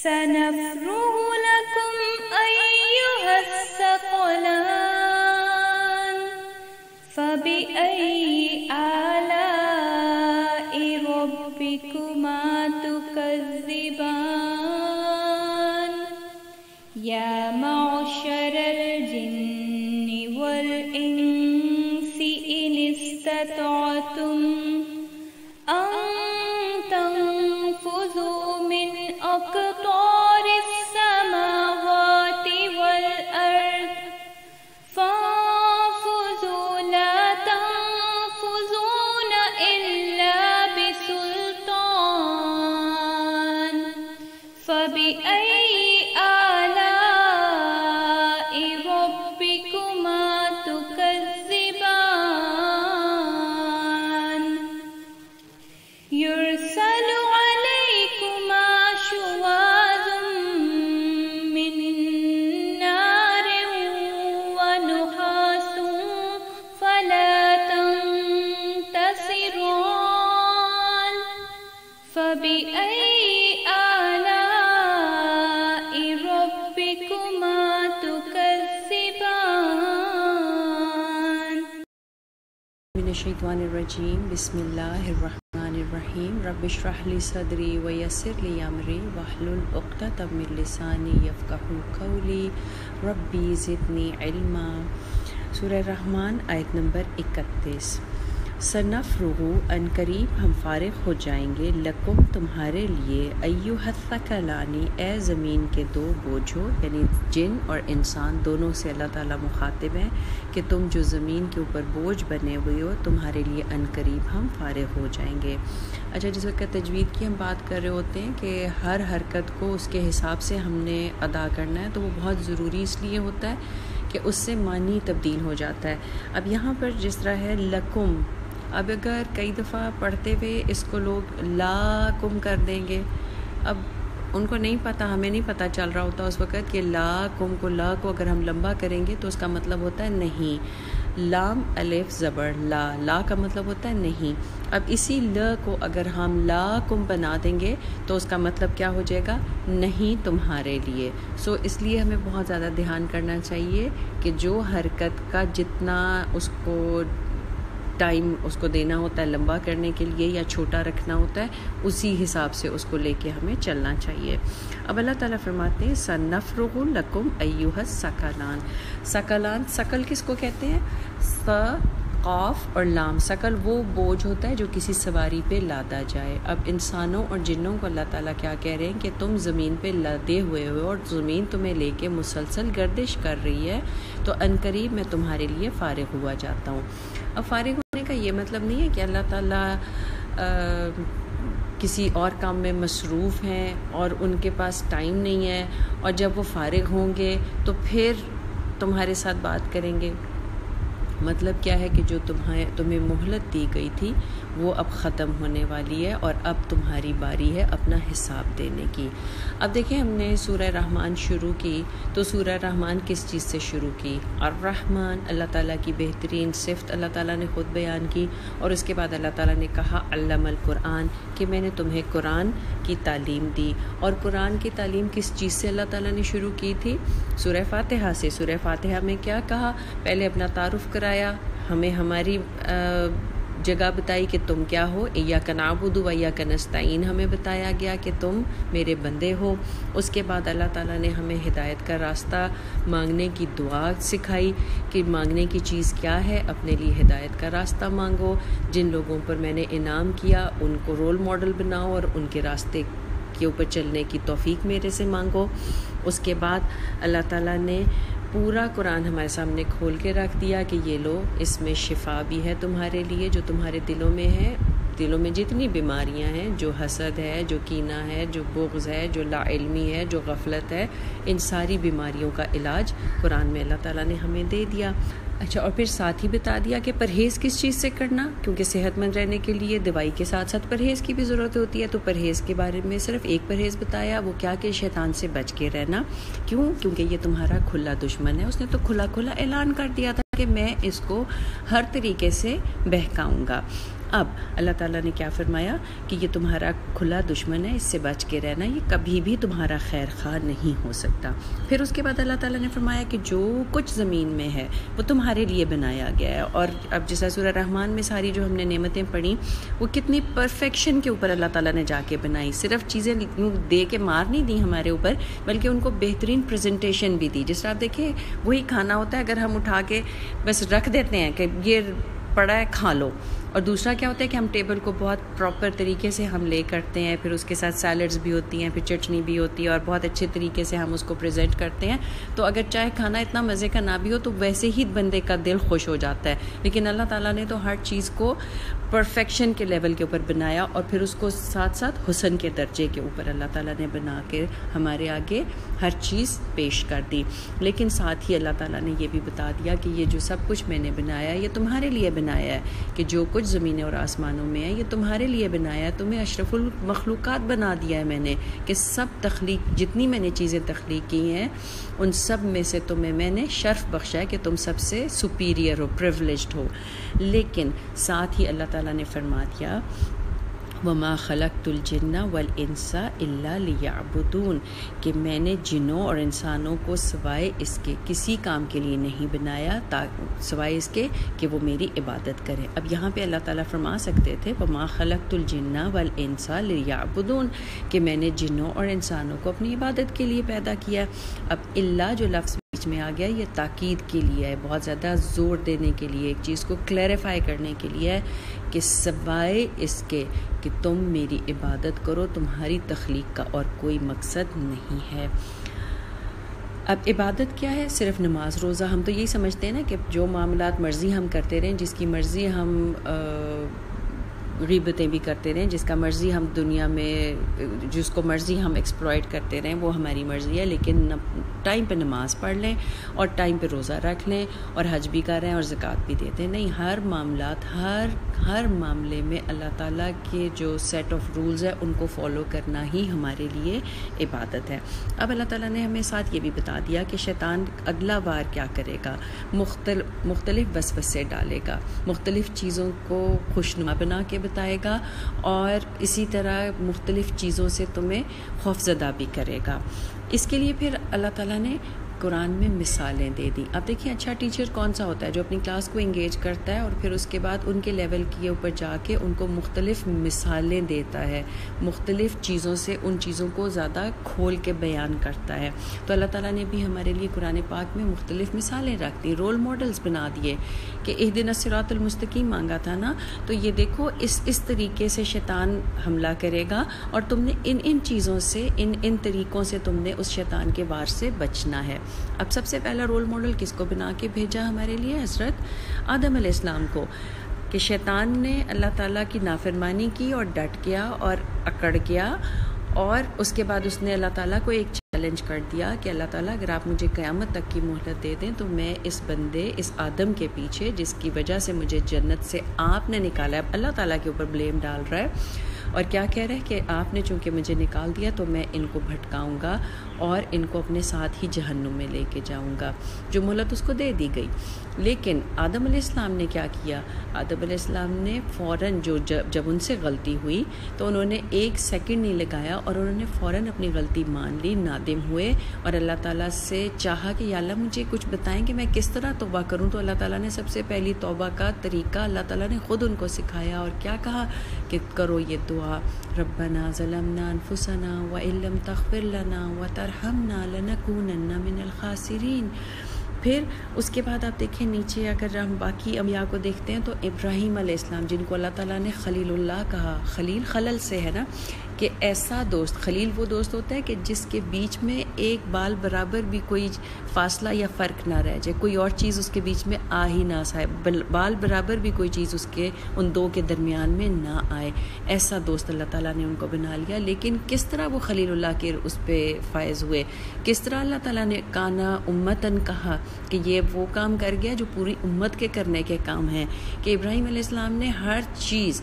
سنفرغ لكم أيها الثقلان فبأي آلاء ربكما تكذبان يا معشر الجن والإنس إن استطعتم أن تنفذوا من أقطار السماوات والأرض فانفذوا لا تنفذون إلا بسلطان فبأي آلاء ربكما تكذبان يرسل عليكما شواظ من نار ونحاس فلا تنتصران فبأي آلاء ربكما تكذبان من الشیطان الرجیم بسم اللہ الرحمن الرحیم رب اشرح لی صدری ویسر لی امری واحلل عقدۃ من لسانی یفقہوا قولی ربی زدنی علما۔ سورہ رحمان آیت نمبر 31۔ سنفرغ ان قریب ہم فارغ ہو جائیں گے لکم تمہارے لیے ایھا الثقلانی اے زمین کے دو بوجھو، یعنی جن اور انسان دونوں سے اللہ تعالیٰ مخاطب ہیں کہ تم جو زمین کے اوپر بوجھ بنے ہوئے ہو تمہارے لیے ان قریب ہم فارغ ہو جائیں گے۔ اچھا، جس وقت تجوید کی ہم بات کر رہے ہوتے ہیں کہ ہر حرکت کو اس کے حساب سے ہم نے ادا کرنا ہے، تو وہ بہت ضروری اس لیے ہوتا ہے کہ اس سے معنی تبدیل ہو جاتا ہے۔ اب یہاں پر جس طرح ہے لکم، اب اگر کئی دفعہ پڑھتے ہوئے اس کو لوگ لا کم کر دیں گے، اب ان کو نہیں پتہ، ہمیں نہیں پتہ چل رہا ہوتا اس وقت کہ لا کم کو، لا کو اگر ہم لمبا کریں گے تو اس کا مطلب ہوتا ہے نہیں، لام الف زبر لا، لا کا مطلب ہوتا ہے نہیں۔ اب اسی ل کو اگر ہم لا کم بنا دیں گے تو اس کا مطلب کیا ہو جائے گا؟ نہیں تمہارے لیے۔ اس لیے ہمیں بہت زیادہ دھیان کرنا چاہیے کہ جو حرکت کا جتنا اس کو ٹائم اس کو دینا ہوتا ہے لمبا کرنے کے لیے یا چھوٹا رکھنا ہوتا ہے، اسی حساب سے اس کو لے کے ہمیں چلنا چاہیے۔ اب اللہ تعالیٰ فرماتے ہیں سنفرغ لکم ایھا الثقلان۔ ثقلان، ثقل کس کو کہتے ہیں؟ قاف اور لام۔ ثقل وہ بوجھ ہوتا ہے جو کسی سواری پہ لادا جائے۔ اب انسانوں اور جنوں کو اللہ تعالیٰ کیا کہہ رہے ہیں کہ تم زمین پہ لادے ہوئے ہو اور زمین تمہیں لے کے مسلسل گردش کر رہی ہے، تو عنقریب میں تمہارے لیے فارغ ہوا جاتا ہوں۔ اب فارغ ہونے کا یہ مطلب نہیں ہے کہ اللہ تعالیٰ کسی اور کام میں مصروف ہیں اور ان کے پاس ٹائم نہیں ہے اور جب وہ فارغ ہوں گے تو پھر تمہارے ساتھ بات کریں گے۔ مطلب کیا ہے کہ جو تمہیں مہلت دی گئی تھی وہ اب ختم ہونے والی ہے اور اب تمہاری باری ہے اپنا حساب دینے کی۔ اب دیکھیں، ہم نے سورہ رحمان شروع کی تو سورہ رحمان کس چیز سے شروع کی؟ الرحمن، اللہ تعالیٰ کی بہترین صفت اللہ تعالیٰ نے خود بیان کی، اور اس کے بعد اللہ تعالیٰ نے کہا علم القرآن، کہ میں نے تمہیں قرآن کی تعلیم دی۔ اور قرآن کی تعلیم کس چیز سے اللہ تعالیٰ نے شروع کی تھی؟ سورہ فاتحہ سے۔ سورہ فاتحہ میں کیا کہا؟ پہلے اپنا تعارف کرایا، ہمیں ہماری جگہ بتائی کہ تم کیا ہو، ایاک نعبد و ایاک نستعین ہمیں بتایا گیا کہ تم میرے بندے ہو۔ اس کے بعد اللہ تعالیٰ نے ہمیں ہدایت کا راستہ مانگنے کی دعا سکھائی کہ مانگنے کی چیز کیا ہے، اپنے لیے ہدایت کا راستہ مانگو، جن لوگوں پر میں نے انعام کیا ان کو رول ماڈل بناؤ اور ان کے راستے کے اوپر چلنے کی توفیق میرے سے مانگو۔ اس کے بعد اللہ تعالیٰ نے پورا قرآن ہمارے سامنے کھول کے رکھ دیا کہ یہ لو، اس میں شفا بھی ہے تمہارے لیے، جو تمہارے دلوں میں ہے، دلوں میں جتنی بیماریاں ہیں، جو حسد ہے، جو کینہ ہے، جو بغض ہے، جو لا علمی ہے، جو غفلت ہے، ان ساری بیماریوں کا علاج قرآن میں اللہ تعالیٰ نے ہمیں دے دیا۔ اچھا، اور پھر ساتھ ہی بتا دیا کہ پرہیز کس چیز سے کرنا، کیونکہ صحت مند رہنے کے لیے دوائی کے ساتھ ساتھ پرہیز کی بھی ضرورت ہوتی ہے، تو پرہیز کے بارے میں صرف ایک پرہیز بتایا، وہ کیا کہ شیطان سے بچ کے رہنا۔ کیوں؟ کیونکہ یہ تمہارا کھلا دشمن ہے، اس نے تو کھلا کھلا اعلان کر دیا تھا کہ میں اس کو ہر طریقے سے بہکاؤں گا۔ اب اللہ تعالیٰ نے کیا فرمایا کہ یہ تمہارا کھلا دشمن ہے، اس سے بچ کے رہنا، یہ کبھی بھی تمہارا خیر خواہ نہیں ہو سکتا۔ پھر اس کے بعد اللہ تعالیٰ نے فرمایا کہ جو کچھ زمین میں ہے وہ تمہارے لیے بنایا گیا ہے۔ اور اب جیسا سورہ رحمان میں ساری جو ہم نے نعمتیں پڑھی وہ کتنی پرفیکشن کے اوپر اللہ تعالیٰ نے جا کے بنائی، صرف چیزیں دے کے مار نہیں دی ہمارے اوپر، بلکہ ان کو بہترین پریزنٹیشن بھی دی۔ جس طرح آپ دیکھیں وہی کھانا ہوتا ہے، اگر ہم اٹھا کے بس رکھ دیتے ہیں کہ یہ پڑا ہے کھا لو، اور دوسرا کیا ہوتا ہے کہ ہم ٹیبل کو بہت پراپر طریقے سے ہم لے کرتے ہیں، پھر اس کے ساتھ سیلڈز بھی ہوتی ہیں، پھر چٹنی بھی ہوتی ہے، اور بہت اچھے طریقے سے ہم اس کو پریزنٹ کرتے ہیں، تو اگر چاہے کھانا اتنا مزے کا نہ بھی ہو تو ویسے ہی بندے کا دل خوش ہو جاتا ہے۔ لیکن اللہ تعالیٰ نے تو ہر چیز کو پرفیکشن کے لیول کے اوپر بنایا، اور پھر اس کو ساتھ ساتھ حسن کے درجے کے اوپر اللہ تعالیٰ نے بنا کے ہمارے آگے ہر چیز پیش کر دی۔ لیکن ساتھ ہی اللہ تعالیٰ نے یہ بھی بتا دیا کہ یہ جو سب کچھ میں نے بنایا یہ تمہارے لیے بنایا ہے، کہ جو کچھ زمینیں اور آسمانوں میں ہے یہ تمہارے لیے بنایا ہے، تمہیں اشرف المخلوقات بنا دیا ہے میں نے، کہ سب تخلیق جتنی میں نے چیزیں تخلیق کی ہیں ان سب میں سے تمہیں میں نے شرف بخشا ہے کہ تم سب سے سپیریئر ہو، پریولیجڈ ہو۔ لیکن ساتھ ہی اللہ تعالیٰ نے فرما دیا وَمَا خَلَقْتُ الْجِنَّ وَالْإِنسَ إِلَّا لِيَعْبُدُونَ، کہ میں نے جنوں اور انسانوں کو سوائے اس کے کسی کام کے لیے نہیں بنایا، سوائے اس کے کہ وہ میری عبادت کریں۔ اب یہاں پہ اللہ تعالیٰ فرما سکتے تھے وَمَا خَلَقْتُ الْجِنَّ وَالْإِنسَ لِيَعْبُدُونَ، کہ میں نے جنوں اور انسانوں کو اپنی عبادت کے لیے پیدا کیا۔ اب اللہ جو لفظ بیچ میں آ گیا یہ تاکید کے لیے ہے، بہت زیادہ زور دینے کے لیے، ایک چیز کو کلیریفائی کرنے کے لیے ہے کہ سوائے اس کے کہ تم میری عبادت کرو تمہاری تخلیق کا اور کوئی مقصد نہیں ہے۔ اب عبادت کیا ہے؟ صرف نماز روزہ۔ ہم تو یہی سمجھتے ہیں نا کہ جو معاملات مرضی ہم کرتے رہیں، جس کی مرضی ہم غیبتیں بھی کرتے رہیں، جس کا مرضی ہم دنیا میں جس کو مرضی ہم ایکسپلائٹ کرتے رہیں، وہ ہماری مرضی ہے، لیکن ٹائم پہ نماز پڑھ لیں اور ٹائم پہ روزہ رکھ لیں اور حج بھی کر رہے ہیں اور زکوٰۃ بھی دیتے ہیں۔ نہیں، ہر معاملات ہر معاملے میں اللہ تعالیٰ کے جو سیٹ آف رولز ہیں ان کو فالو کرنا ہی ہمارے لیے عبادت ہے۔ اب اللہ تعالیٰ نے ہمیں ساتھ یہ بھی بتا دیا کہ شیطان اگلا بار کیا کرے گا، مختلف وسوسے ڈالے گا، مختلف چیزوں کو خوشنما بنا کے بتائے گا، اور اسی طرح مختلف چیزوں سے تمہیں خوفزدہ بھی کرے گا۔ اس کے لیے پھر اللہ تعالیٰ نے قرآن میں مثالیں دے دی۔ اب دیکھیں اچھا ٹیچر کون سا ہوتا ہے؟ جو اپنی کلاس کو انگیج کرتا ہے اور پھر اس کے بعد ان کے لیول کے اوپر جا کے ان کو مختلف مثالیں دیتا ہے، مختلف چیزوں سے ان چیزوں کو زیادہ کھول کے بیان کرتا ہے۔ تو اللہ تعالیٰ نے بھی ہمارے لیے قرآن پاک میں مختلف مثالیں رکھ دی، رول ماڈلز بنا دیے کہ اہدنا الصراط المستقیم مانگا تھا نا، تو یہ دیکھو اس طریقے سے شیطان حملہ کرے گا اور تم نے ان چیزوں سے ان طریقوں سے تم نے اس شیطان کے وار سے بچنا ہے۔ اب سب سے پہلا رول ماڈل کس کو بنا کے بھیجا ہمارے لیے؟ حضرت آدم علیہ السلام کو، کہ شیطان نے اللہ تعالیٰ کی نافرمانی کی اور ڈٹ گیا اور اکڑ گیا، اور اس کے بعد اس نے اللہ تعالیٰ کو ایک چیلنج کر دیا کہ اللہ تعالیٰ اگر آپ مجھے قیامت تک کی مہلت دے دیں تو میں اس بندے اس آدم کے پیچھے جس کی وجہ سے مجھے جنت سے آپ نے نکالا ہے، اللہ تعالیٰ کے اوپر بلیم ڈال رہا ہے، اور کیا کہہ رہا ہے کہ آپ نے چونکہ مجھے نکال دیا تو میں ان کو بھٹکاؤں گا اور ان کو اپنے ساتھ ہی جہنم میں لے کے جاؤں گا، جو مہلت اس کو دے دی گئی۔ لیکن آدم علیہ السلام نے کیا کیا؟ آدم علیہ السلام نے فوراً جب ان سے غلطی ہوئی تو انہوں نے ایک سیکنڈ نہیں لگایا اور انہوں نے فوراً اپنی غلطی مان لی، نادم ہوئے اور اللہ تعالیٰ سے چاہا کہ یا اللہ مجھے کچھ بتائیں کہ میں کس طرح توبہ کروں۔ تو اللہ تعالیٰ نے سب سے پہلی توبہ کا طریقہ اللہ تعالیٰ نے خود ان کو سکھایا، اور کیا کہا کہ کرو یہ دعا، ربنا ظلمنا انفسنا وان لم تغفر لنا وترحمنا لنکونن من الخاسرین۔ پھر اس کے بعد آپ دیکھیں نیچے اگر ہم باقی انبیاء کو دیکھتے ہیں تو ابراہیم علیہ السلام جن کو اللہ تعالیٰ نے خلیل اللہ کہا، خلیل خلل سے ہے نا، کہ ایسا دوست، خلیل وہ دوست ہوتا ہے کہ جس کے بیچ میں ایک بال برابر بھی کوئی فاصلہ یا فرق نہ رہ جائے، کوئی اور چیز اس کے بیچ میں آ ہی نہ آئے، بال برابر بھی کوئی چیز اس کے ان دو کے درمیان میں نہ آئے، ایسا دوست اللہ تعالیٰ نے ان کو بنا لیا۔ لیکن کس طرح وہ خلیل اللہ کے اس پہ فائز ہوئے؟ کس طرح اللہ تعالیٰ نے کانا امتن کہا کہ یہ وہ کام کر گیا جو پوری امت کے کرنے کے کام ہیں، کہ ابراہیم علیہ السلام نے ہر چیز،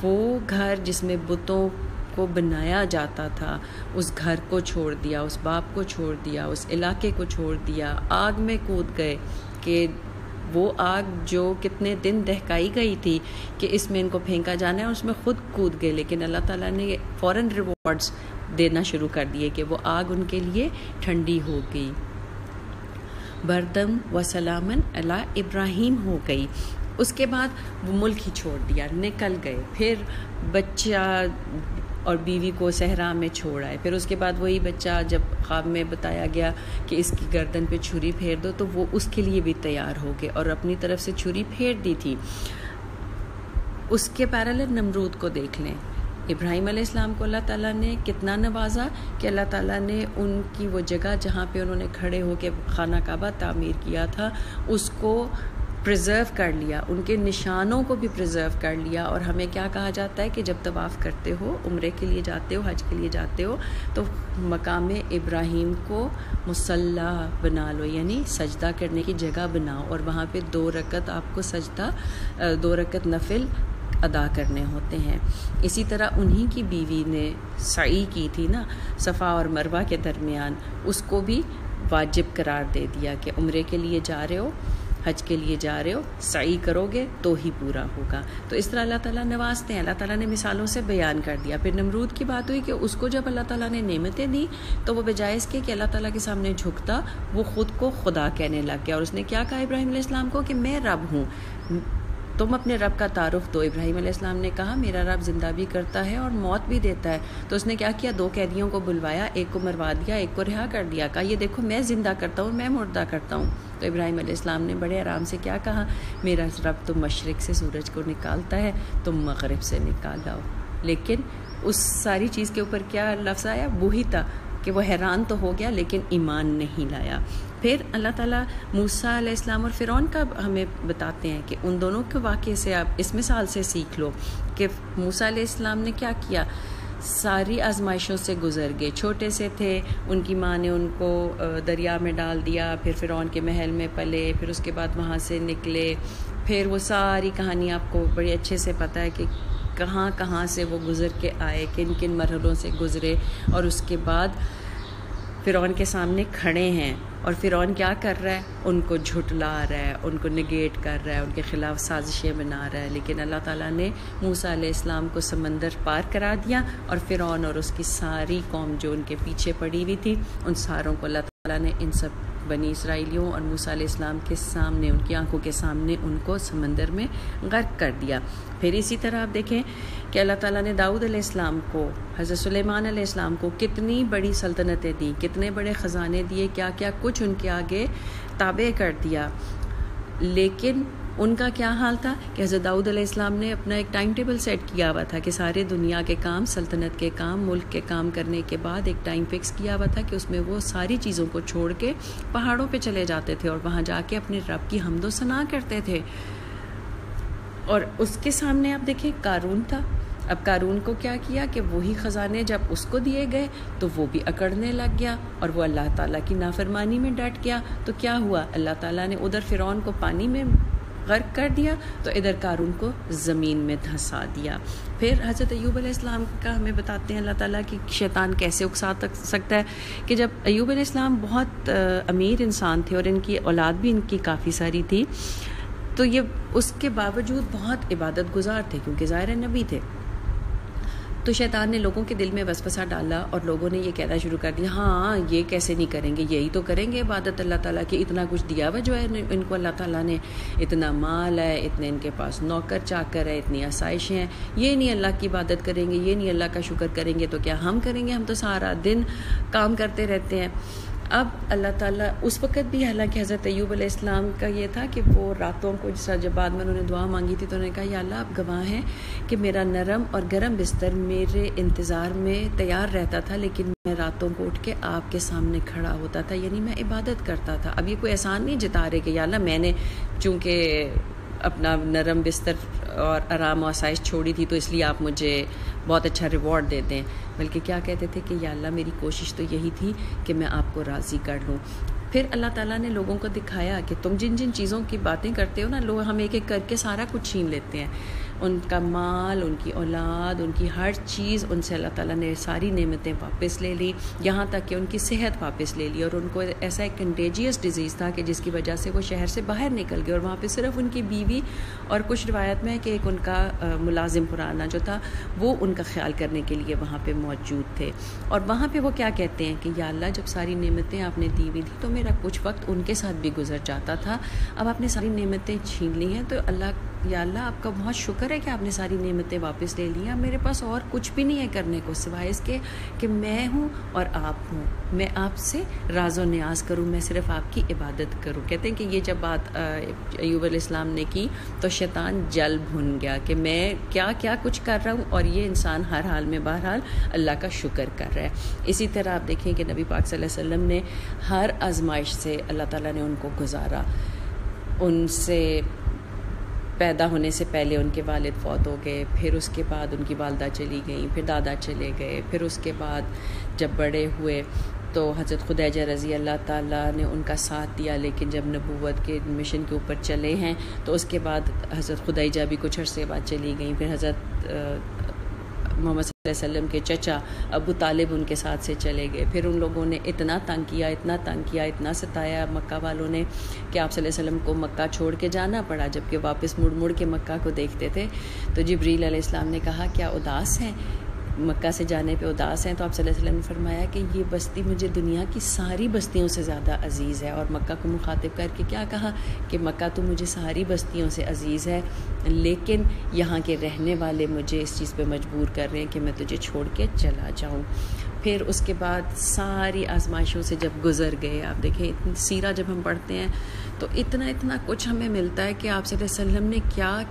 وہ گھر جس میں بتوں کو بنایا جاتا تھا اس گھر کو چھوڑ دیا، اس باپ کو چھوڑ دیا، اس علاقے کو چھوڑ دیا، آگ میں کود گئے کہ وہ آگ جو کتنے دن دہکائی گئی تھی کہ اس میں ان کو پھینکا جانا ہے، اس میں خود کود گئے، لیکن اللہ تعالیٰ نے فوراً ریوارڈز دینا شروع کر دیے کہ وہ آگ ان کے لیے ٹھنڈی ہو گئی، بردم و سلامن علی ابراہیم ہو گئی۔ اس کے بعد وہ ملک ہی چھوڑ دیا، نکل گئے، پھر بچہ اور بیوی کو صحرا میں چھوڑ آئے، پھر اس کے بعد وہی بچہ جب خواب میں بتایا گیا کہ اس کی گردن پہ چھری پھیر دو تو وہ اس کے لیے بھی تیار ہو گئے اور اپنی طرف سے چھری پھیر دی تھی۔ اس کے پیرالل نمرود کو دیکھ لیں، ابراہیم علیہ السلام کو اللہ تعالیٰ نے کتنا نوازا کہ اللہ تعالیٰ نے ان کی وہ جگہ جہاں پہ انہوں نے کھڑے ہو کے خانہ کعبہ تعمیر کیا تھا اس کو پریزرو کر لیا، ان کے نشانوں کو بھی پریزرو کر لیا۔ اور ہمیں کیا کہا جاتا ہے کہ جب طواف کرتے ہو، عمرے کے لیے جاتے ہو، حج کے لیے جاتے ہو، تو مقام ابراہیم کو مصلی بنا لو، یعنی سجدہ کرنے کی جگہ بناؤ، اور وہاں پہ 2 رکعت آپ کو سجدہ 2 رکعت نفل ادا کرنے ہوتے ہیں۔ اسی طرح انہی کی بیوی نے سعی کی تھی نا صفا اور مروہ کے درمیان، اس کو بھی واجب قرار دے دیا کہ عمرے کے لیے جا رہے ہو، حج کے لیے جا رہے ہو، سعی کرو گے تو ہی پورا ہوگا۔ تو اس طرح اللہ تعالیٰ نوازتے ہیں، اللہ تعالیٰ نے مثالوں سے بیان کر دیا۔ پھر نمرود کی بات ہوئی کہ اس کو جب اللہ تعالیٰ نے نعمتیں دی تو وہ بجائے اس کے کہ اللہ تعالیٰ کے سامنے جھکتا، وہ خود کو خدا کہنے لگ گیا، اور اس نے کیا کہا ابراہیم علیہ السلام کو کہ میں رب ہوں، تم اپنے رب کا تعارف دو۔ ابراہیم علیہ السلام نے کہا میرا رب زندہ بھی کرتا ہے اور موت بھی دیتا ہے۔ تو اس نے کیا کیا، 2 قیدیوں کو بلوایا، ایک کو مروا دیا، ایک کو رہا کر دیا، کہا یہ دیکھو میں زندہ کرتا ہوں، میں مردہ کرتا ہوں۔ تو ابراہیم علیہ السلام نے بڑے آرام سے کیا کہا، میرا رب تو مشرق سے سورج کو نکالتا ہے، تم مغرب سے نکالاؤ۔ لیکن اس ساری چیز کے اوپر کیا لفظ آیا، بوہیتا، کہ وہ حیران تو ہو گیا لیکن ایمان نہیں لایا۔ پھر اللہ تعالیٰ موسیٰ علیہ السلام اور فرعون کا ہمیں بتاتے ہیں کہ ان دونوں کے واقعے سے آپ اس مثال سے سیکھ لو کہ موسیٰ علیہ السلام نے کیا کیا، ساری آزمائشوں سے گزر گئے، چھوٹے سے تھے، ان کی ماں نے ان کو دریا میں ڈال دیا، پھر فرعون کے محل میں پلے، پھر اس کے بعد وہاں سے نکلے، پھر وہ ساری کہانی آپ کو بڑے اچھے سے پتہ ہے کہ کہاں کہاں سے وہ گزر کے آئے، کن کن مرحلوں سے گزرے، اور اس کے بعد فرعون کے سامنے کھڑے ہیں، اور فرعون کیا کر رہا ہے، ان کو جھٹلا رہا ہے، ان کو نگیٹ کر رہا ہے، ان کے خلاف سازشیں بنا رہا ہے۔ لیکن اللہ تعالیٰ نے موسیٰ علیہ السلام کو سمندر پار کرا دیا، اور فرعون اور اس کی ساری قوم جو ان کے پیچھے پڑی ہوئی تھی، ان ساروں کو اللہ تعالیٰ نے ان سب بنی اسرائیلیوں اور موسیٰ علیہ السلام کے سامنے، ان کی آنکھوں کے سامنے ان کو سمندر میں غرق کر دیا۔ پھر اسی طرح آپ دیکھیں کہ اللہ تعالیٰ نے داؤد علیہ السلام کو، حضرت سلیمان علیہ السلام کو کتنی بڑی سلطنتیں دی، کتنے بڑے خزانے دیے، کیا کیا کچھ ان کے آگے تابع کر دیا۔ لیکن ان کا کیا حال تھا کہ حضرت داؤد علیہ السلام نے اپنا ایک ٹائم ٹیبل سیٹ کیا ہوا تھا کہ سارے دنیا کے کام، سلطنت کے کام، ملک کے کام کرنے کے بعد ایک ٹائم فکس کیا ہوا تھا کہ اس میں وہ ساری چیزوں کو چھوڑ کے پہاڑوں پہ چلے جاتے تھے اور وہاں جا کے اپنے رب کی حمد و ثنا کرتے تھے۔ اور اس کے سامنے آپ دیکھیں قارون تھا۔ اب قارون کو کیا کیا کہ وہی خزانے جب اس کو دیے گئے تو وہ بھی اکڑنے لگ گیا اور وہ اللہ تعالیٰ کی نافرمانی میں ڈٹ گیا۔ تو کیا ہوا، اللہ تعالیٰ نے ادھر فرعون کو پانی میں غرق کر دیا تو ادھر قارون کو زمین میں دھنسا دیا۔ پھر حضرت ایوب علیہ السلام کا ہمیں بتاتے ہیں اللہ تعالیٰ کہ شیطان کیسے اکسا سکتا ہے کہ جب ایوب علیہ السلام بہت امیر انسان تھے اور ان کی اولاد بھی ان کی کافی ساری تھی، تو یہ اس کے باوجود بہت عبادت گزار تھے کیونکہ ظاہر نبی تھے۔ تو شیطان نے لوگوں کے دل میں وسوسہ ڈالا اور لوگوں نے یہ کہنا شروع کر دیا، ہاں یہ کیسے نہیں کریں گے، یہی تو کریں گے عبادت اللہ تعالیٰ کی، اتنا کچھ دیا ہوا جو ہے ان کو اللہ تعالیٰ نے، اتنا مال ہے، اتنے ان کے پاس نوکر چاکر ہے، اتنی آسائشیں ہیں، یہ نہیں اللہ کی عبادت کریں گے، یہ نہیں اللہ کا شکر کریں گے تو کیا ہم کریں گے، ہم تو سارا دن کام کرتے رہتے ہیں۔ اب اللہ تعالیٰ اس وقت بھی، حالانکہ حضرت ایوب علیہ السلام کا یہ تھا کہ وہ راتوں کو، جب بعد میں انہوں نے دعا مانگی تھی تو انہوں نے کہا یا اللہ آپ گواہ ہیں کہ میرا نرم اور گرم بستر میرے انتظار میں تیار رہتا تھا، لیکن میں راتوں کو اٹھ کے آپ کے سامنے کھڑا ہوتا تھا، یعنی میں عبادت کرتا تھا۔ اب یہ کوئی احسان نہیں جتا رہے کہ یا اللہ میں نے چونکہ اپنا نرم بستر اور آرام و آسائش چھوڑی تھی تو اس لیے آپ مجھے بہت اچھا ریوارڈ دے دیں، بلکہ کیا کہتے تھے کہ یا اللہ میری کوشش تو یہی تھی کہ میں آپ کو راضی کر لوں۔ پھر اللہ تعالیٰ نے لوگوں کو دکھایا کہ تم جن جن چیزوں کی باتیں کرتے ہو نا، لوگ ہم ایک ایک کر کے سارا کچھ چھین لیتے ہیں، ان کا مال، ان کی اولاد، ان کی ہر چیز ان سے اللہ تعالیٰ نے ساری نعمتیں واپس لے لی، یہاں تک کہ ان کی صحت واپس لے لی، اور ان کو ایسا ایک کنٹیجیس ڈیزیز تھا کہ جس کی وجہ سے وہ شہر سے باہر نکل گئے، اور وہاں پہ صرف ان کی بیوی اور کچھ روایت میں کہ ایک ان کا ملازم پرانا جو تھا وہ ان کا خیال کرنے کے لیے وہاں پہ موجود تھے۔ اور وہاں پہ وہ کیا کہتے ہیں کہ یا اللہ جب ساری نعمتیں آپ نے دی ہوئی تھی تو میرا کچھ وقت ان کے ساتھ بھی گزر جاتا تھا، اب آپ نے ساری نعمتیں چھین لی ہیں تو یا اللہ آپ کا بہت شکر ہے کہ آپ نے ساری نعمتیں واپس لے لی ہیں، اب میرے پاس اور کچھ بھی نہیں ہے کرنے کو سوائے اس کے کہ میں ہوں اور آپ ہوں، میں آپ سے راز و نیاز کروں، میں صرف آپ کی عبادت کروں۔ کہتے ہیں کہ یہ جب بات ایوب علیہ السلام نے کی تو شیطان جل بھن گیا کہ میں کیا کیا کچھ کر رہا ہوں، اور یہ انسان ہر حال میں بہرحال اللہ کا شکر کر رہا ہے۔ اسی طرح آپ دیکھیں کہ نبی پاک صلی اللہ علیہ وسلم نے ہر آزمائش سے اللہ تعالیٰ نے ان کو گزارا، ان سے پیدا ہونے سے پہلے ان کے والد فوت ہو گئے، پھر اس کے بعد ان کی والدہ چلی گئیں، پھر دادا چلے گئے، پھر اس کے بعد جب بڑے ہوئے تو حضرت خدیجہ رضی اللہ تعالیٰ نے ان کا ساتھ دیا، لیکن جب نبوت کے مشن کے اوپر چلے ہیں تو اس کے بعد حضرت خدیجہ بھی کچھ عرصے بعد چلی گئیں، پھر حضرت محمد صلی اللہ علیہ وسلم کے چچا ابو طالب ان کے ساتھ سے چلے گئے، پھر ان لوگوں نے اتنا تنگ کیا، اتنا ستایا مکہ والوں نے کہ آپ صلی اللہ علیہ وسلم کو مکہ چھوڑ کے جانا پڑا، جبکہ واپس مڑ کے مکہ کو دیکھتے تھے۔ تو جبریل علیہ السلام نے کہا کیا اداس ہیں، مکہ سے جانے پہ اداس ہیں؟ تو آپ صلی اللہ علیہ وسلم نے فرمایا کہ یہ بستی مجھے دنیا کی ساری بستیوں سے زیادہ عزیز ہے، اور مکہ کو مخاطب کر کے کیا کہا کہ مکہ تو مجھے ساری بستیوں سے عزیز ہے، لیکن یہاں کے رہنے والے مجھے اس چیز پہ مجبور کر رہے ہیں کہ میں تجھے چھوڑ کے چلا جاؤں۔ پھر اس کے بعد ساری آزمائشوں سے جب گزر گئے، آپ دیکھیں سیرہ جب ہم پڑھتے ہیں تو اتنا کچھ ہمیں ملتا ہے کہ آپ صلی اللہ علیہ وسلم نے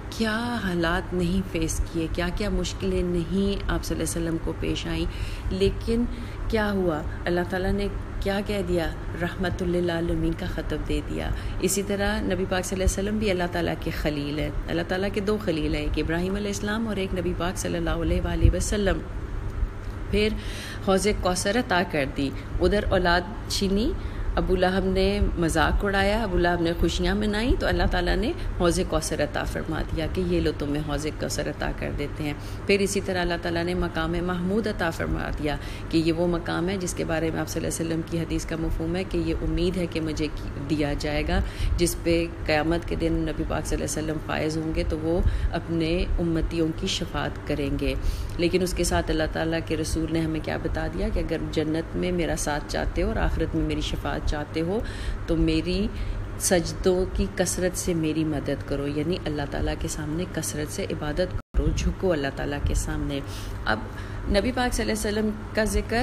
کیا حالات نہیں فیس کیے، کیا مشکلیں نہیں آپ صلی اللہ علیہ وسلم کو پیش آئیں، لیکن کیا ہوا، اللہ تعالیٰ نے کیا کہہ دیا، رحمت للعالمین کا خطب دے دیا۔ اسی طرح نبی پاک صلی اللہ علیہ وسلم بھی اللہ تعالیٰ کے خلیل ہیں، اللہ تعالیٰ کے دو خلیل ہیں، ایک ابراہیم علیہ السلام اور ایک نبی پاک صلی اللہ علیہ وآلہ وسلم۔ پھر حوض کوثر عطا کر دی، ادھر اولاد چھینی، ابو لہب نے مذاق اڑایا، ابو لہب نے خوشیاں منائیں، تو اللہ تعالیٰ نے حوض کوثر عطا فرما دیا کہ یہ لو تمہیں حوض کوثر عطا کر دیتے ہیں۔ پھر اسی طرح اللہ تعالیٰ نے مقام محمود عطا فرما دیا کہ یہ وہ مقام ہے جس کے بارے میں آپ صلی اللہ علیہ وسلم کی حدیث کا مفہوم ہے کہ یہ امید ہے کہ مجھے دیا جائے گا، جس پہ قیامت کے دن نبی پاک صلی اللہ علیہ وسلم فائز ہوں گے تو وہ اپنے امتیوں کی شفاعت کریں گے۔ لیکن اس کے ساتھ اللہ تعالیٰ کے رسول نے ہمیں کیا بتا دیا کہ اگر جنت میں میرا ساتھ چاہتے ہو اور آخرت میں میری شفاعت چاہتے ہو تو میری سجدوں کی کثرت سے میری مدد کرو، یعنی اللہ تعالیٰ کے سامنے کثرت سے عبادت کرو، جھکو اللہ تعالیٰ کے سامنے۔ اب نبی پاک صلی اللہ علیہ وسلم کا ذکر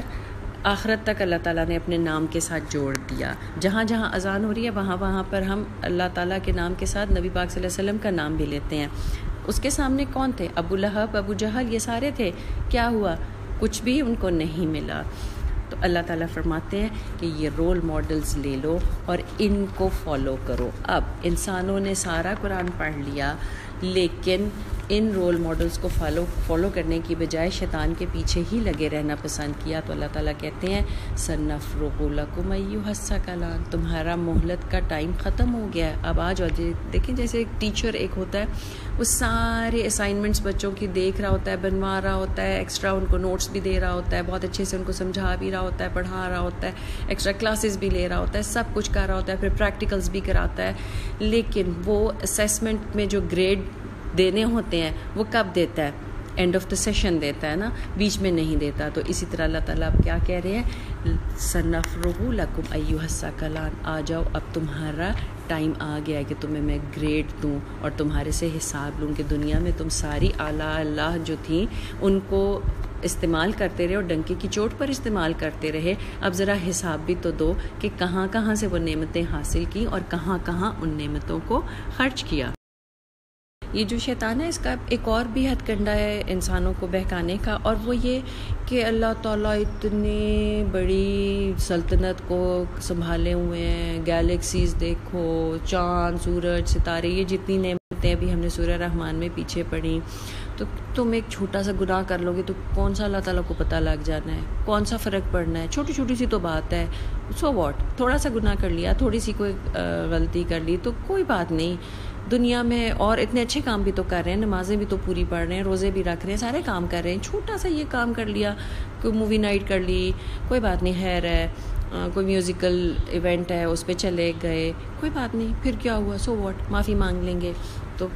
آخرت تک اللہ تعالیٰ نے اپنے نام کے ساتھ جوڑ دیا، جہاں جہاں اذان ہو رہی ہے وہاں پر ہم اللہ تعالیٰ کے نام کے ساتھ نبی پاک صلی اللہ علیہ وسلم کا نام بھی لیتے ہیں۔ اس کے سامنے کون تھے؟ ابو لہب، ابو جہل، یہ سارے تھے، کیا ہوا؟ کچھ بھی ان کو نہیں ملا۔ تو اللہ تعالیٰ فرماتے ہیں کہ یہ رول ماڈلز لے لو اور ان کو فالو کرو۔ اب انسانوں نے سارا قرآن پڑھ لیا، لیکن ان رول ماڈلز کو فالو کرنے کی بجائے شیطان کے پیچھے ہی لگے رہنا پسند کیا، تو اللہ تعالیٰ کہتے ہیں سنفرغ لکم ایھا الثقلان، تمہارا مہلت کا ٹائم ختم ہو گیا ہے، اب آ جاؤ۔ دیکھیں جیسے ایک ٹیچر ایک ہوتا ہے، وہ سارے اسائنمنٹس بچوں کی دیکھ رہا ہوتا ہے، بنوا رہا ہوتا ہے، ایکسٹرا ان کو نوٹس بھی دے رہا ہوتا ہے، بہت اچھے سے ان کو سمجھا بھی رہا ہوتا ہے، پڑھا رہا ہوتا ہے، ایکسٹرا کلاسز بھی لے رہا ہوتا ہے، سب کچھ کر رہا ہوتا ہے، پھر پریکٹیکلز بھی کراتا ہے، لیکن وہ اسیسمنٹ میں جو گریڈ دینے ہوتے ہیں وہ کب دیتا ہے؟ اینڈ آف دا سیشن دیتا ہے نا، بیچ میں نہیں دیتا۔ تو اسی طرح اللہ تعالیٰ اب کیا کہہ رہے ہیں، سنفرغ لکم ایھا الثقلان، آ جاؤ اب تمہارا ٹائم آ گیا ہے کہ تمہیں میں گریڈ دوں اور تمہارے سے حساب لوں، کہ دنیا میں تم ساری اعلیٰ اللہ جو تھیں ان کو استعمال کرتے رہے اور ڈنکے کی چوٹ پر استعمال کرتے رہے، اب ذرا حساب بھی تو دو کہ کہاں کہاں سے وہ نعمتیں حاصل کی اور کہاں کہاں ان نعمتوں کو خرچ کیا۔ یہ جو شیطان ہے اس کا ایک اور بھی ہتھ کنڈا ہے انسانوں کو بہکانے کا، اور وہ یہ کہ اللہ تعالیٰ اتنی بڑی سلطنت کو سنبھالے ہوئے ہیں، گیلیکسیز دیکھو، چاند، سورج، ستارے، یہ جتنی نعمتیں کہتے ہیں، ابھی ہم نے سورہ رحمان میں پیچھے پڑھی، تو تم ایک چھوٹا سا گناہ کر لو گے تو کون سا اللہ تعالیٰ کو پتہ لگ جانا ہے، کون سا فرق پڑنا ہے، چھوٹی چھوٹی سی تو بات ہے، سو واٹ، تھوڑا سا گناہ کر لیا، تھوڑی سی کوئی غلطی کر لی تو کوئی بات نہیں، دنیا میں اور اتنے اچھے کام بھی تو کر رہے ہیں، نمازیں بھی تو پوری پڑھ رہے ہیں، روزے بھی رکھ رہے ہیں، سارے کام کر رہے ہیں، چھوٹا سا یہ کام کر لیا، کوئی مووی نائٹ کر لی، کوئی بات نہیں، خیر ہے، کوئی میوزیکل ایونٹ ہے اس پہ چلے گئے، کوئی بات نہیں، پھر کیا ہوا، سو واٹ، معافی مانگ لیں گے۔ تو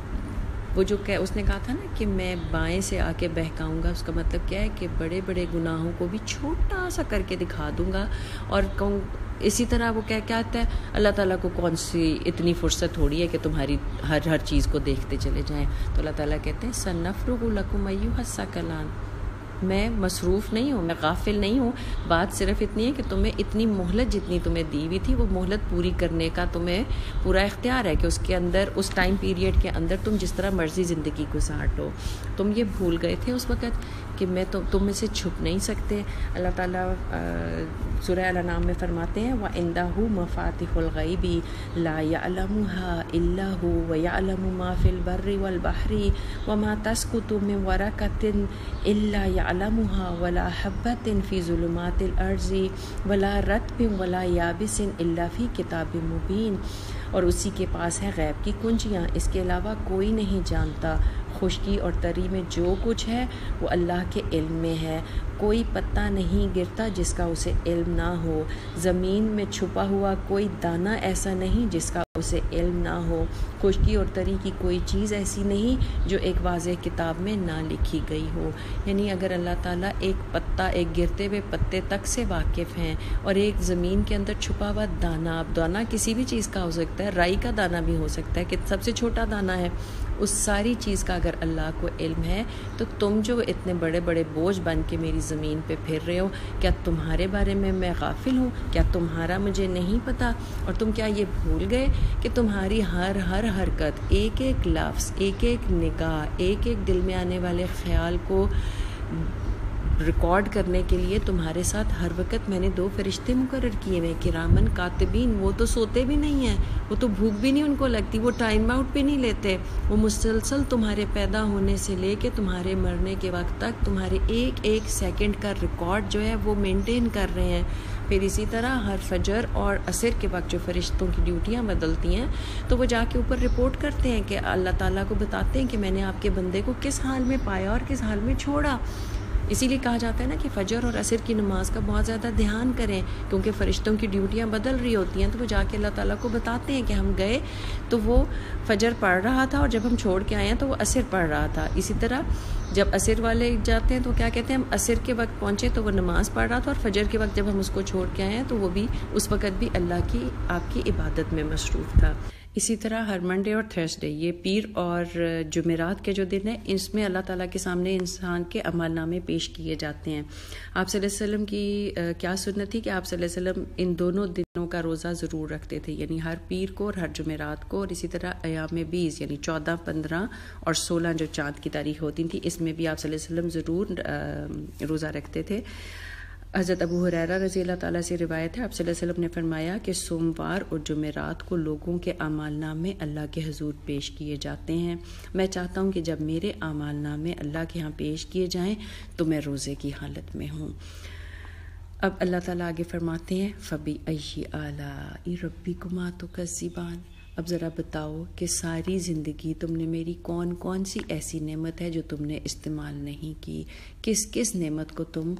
وہ جو کہ اس نے کہا تھا نا کہ میں بائیں سے آ کے بہکاؤں گا، اس کا مطلب کیا ہے کہ بڑے بڑے گناہوں کو بھی چھوٹا سا کر کے دکھا دوں گا، اور کہوں اسی طرح وہ کیا کہتا ہے، اللہ تعالیٰ کو کون سی اتنی فرصت تھوڑی ہے کہ تمہاری ہر چیز کو دیکھتے چلے جائیں، تو اللہ تعالیٰ کہتے ہیں سنفرغ لکم ایھا الثقلان، میں مصروف نہیں ہوں، میں غافل نہیں ہوں، بات صرف اتنی ہے کہ تمہیں اتنی مہلت جتنی تمہیں دی ہوئی تھی وہ مہلت پوری کرنے کا تمہیں پورا اختیار ہے کہ اس کے اندر، اس ٹائم پیریڈ کے اندر تم جس طرح مرضی زندگی گزار لو۔ تم یہ بھول گئے تھے اس وقت کہ میں تم میں سے چھپ نہیں سکتے۔ اللہ تعالیٰ سورہ الانعام میں فرماتے ہیں وَعِندَهُ مَفَاتِحُ الْغَيْبِ لَا يَعْلَمُهَا إِلَّا هُوَ وَيَعْلَمُ مَا فِي الْبَرِّ وَالْبَحْرِ وَمَا تَسْقُطُ مِنْ وَرَقَةٍ إِلَّا يَعْلَمُهَا وَلَا حَبَّةٍ فِي ظُلُمَاتِ الْأَرْضِ وَلَا رَطْبٍ وَلَا يَابِسٍ إِلَّا فِي كِتَابٍ مُبِينٍ، اور اسی کے پاس ہے غیب کی کنجیاں، اس کے علاوہ کوئی نہیں جانتا، خشکی اور تری میں جو کچھ ہے وہ اللہ کے علم میں ہے، کوئی پتا نہیں گرتا جس کا اسے علم نہ ہو، زمین میں چھپا ہوا کوئی دانہ ایسا نہیں جس کا اسے علم نہ ہو، خشکی اور تری کی کوئی چیز ایسی نہیں جو ایک واضح کتاب میں نہ لکھی گئی ہو۔ یعنی اگر اللہ تعالیٰ ایک پتا، ایک گرتے ہوئے پتے تک سے واقف ہیں، اور ایک زمین کے اندر چھپا ہوا دانہ، اب دانہ کسی بھی چیز کا ہو سکتا ہے، رائی کا دانہ بھی ہو سکتا ہے کہ سب سے چھوٹا دانہ ہے، اس ساری چیز کا اگر اللہ کو علم ہے تو تم جو اتنے بڑے بڑے بوجھ بن کے میری زمین پہ پھر رہے ہو، کیا تمہارے بارے میں غافل ہوں؟ کیا تمہارا مجھے نہیں پتا؟ اور تم کیا یہ بھول گئے کہ تمہاری ہر حرکت، ایک ایک لفظ، ایک ایک نگاہ، ایک ایک دل میں آنے والے خیال کو ریکارڈ کرنے کے لیے تمہارے ساتھ ہر وقت میں نے 2 فرشتے مقرر کیے ہوئے، کرامن کاتبین، وہ تو سوتے بھی نہیں ہیں، وہ تو بھوک بھی نہیں ان کو لگتی، وہ ٹائم آؤٹ بھی نہیں لیتے، وہ مسلسل تمہارے پیدا ہونے سے لے کے تمہارے مرنے کے وقت تک تمہارے ایک ایک سیکنڈ کا ریکارڈ جو ہے وہ مینٹین کر رہے ہیں۔ پھر اسی طرح ہر فجر اور عصر کے وقت جو فرشتوں کی ڈیوٹیاں بدلتی ہیں تو وہ جا کے اوپر رپورٹ کرتے ہیں کہ اللہ تعالیٰ کو بتاتے ہیں کہ میں نے آپ کے بندے کو کس حال میں پایا اور کس حال میں چھوڑا۔ اسی لیے کہا جاتا ہے نا کہ فجر اور عصر کی نماز کا بہت زیادہ دھیان کریں، کیونکہ فرشتوں کی ڈیوٹیاں بدل رہی ہوتی ہیں، تو وہ جا کے اللہ تعالیٰ کو بتاتے ہیں کہ ہم گئے تو وہ فجر پڑھ رہا تھا، اور جب ہم چھوڑ کے آئے ہیں تو وہ عصر پڑھ رہا تھا۔ اسی طرح جب عصر والے جاتے ہیں تو کیا کہتے ہیں، ہم عصر کے وقت پہنچے تو وہ نماز پڑھ رہا تھا، اور فجر کے وقت جب ہم اس کو چھوڑ کے آئے ہیں تو وہ بھی اس وقت بھی اللہ کی، آپ کی عبادت میں مصروف تھا۔ اسی طرح ہر منڈے اور تھرسڈے، یہ پیر اور جمعرات کے جو دن ہیں، اس میں اللہ تعالیٰ کے سامنے انسان کے عمل نامے پیش کیے جاتے ہیں۔ آپ صلی اللہ علیہ وسلم کی کیا سنت تھی کہ آپ صلی اللہ علیہ وسلم ان دونوں دنوں کا روزہ ضرور رکھتے تھے، یعنی ہر پیر کو اور ہر جمعرات کو، اور اسی طرح ایام 20 یعنی 14، 15 اور 16 جو چاند کی تاریخ ہوتی تھی، اس میں بھی آپ صلی اللہ علیہ وسلم ضرور روزہ رکھتے تھے۔ حضرت ابو ہریرہ رضی اللہ تعالیٰ سے روایت ہے، آپ صلی اللہ علیہ وسلم نے فرمایا کہ سوموار اور جمعرات کو لوگوں کے اعمال نامے اللہ کے حضور پیش کیے جاتے ہیں۔ میں چاہتا ہوں کہ جب میرے اعمال نامے اللہ کے ہاں پیش کیے جائیں تو میں روزے کی حالت میں ہوں۔ اب اللہ تعالیٰ آگے فرماتے ہیں فَبِأَيِّ آلَاءِ رَبِّكُمَا تُكَذِّبَانِ، اب ذرا بتاؤ کہ ساری زندگی تم نے میری کون کون سی ایسی نعمت ہے جو تم نے استعمال نہیں کی، کس کس نعمت کو تم